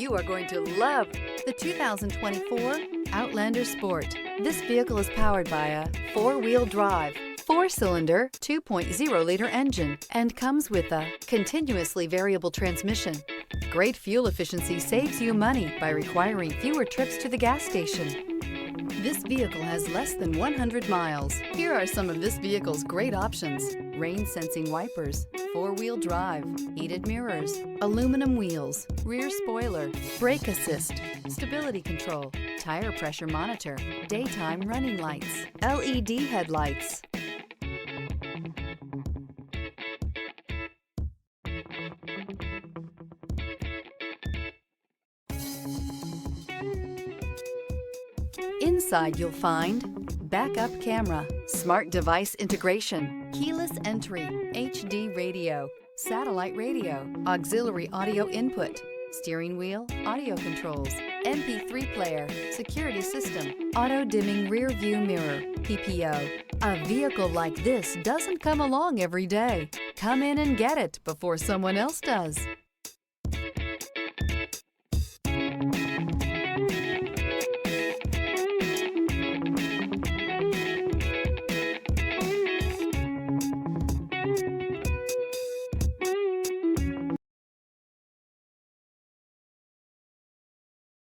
You are going to love the 2024 Outlander Sport. This vehicle is powered by a 4-wheel drive, 4-cylinder, 2.0-liter engine and comes with a continuously variable transmission. Great fuel efficiency saves you money by requiring fewer trips to the gas station. This vehicle has less than 100 miles. Here are some of this vehicle's great options: rain-sensing wipers, 4-wheel drive, heated mirrors, aluminum wheels, rear spoiler, brake assist, stability control, tire pressure monitor, daytime running lights, LED headlights. Inside you'll find backup camera, smart device integration, keyless entry, HD radio, satellite radio, auxiliary audio input, steering wheel audio controls, MP3 player, security system, auto-dimming rear view mirror, PPO. A vehicle like this doesn't come along every day. Come in and get it before someone else does.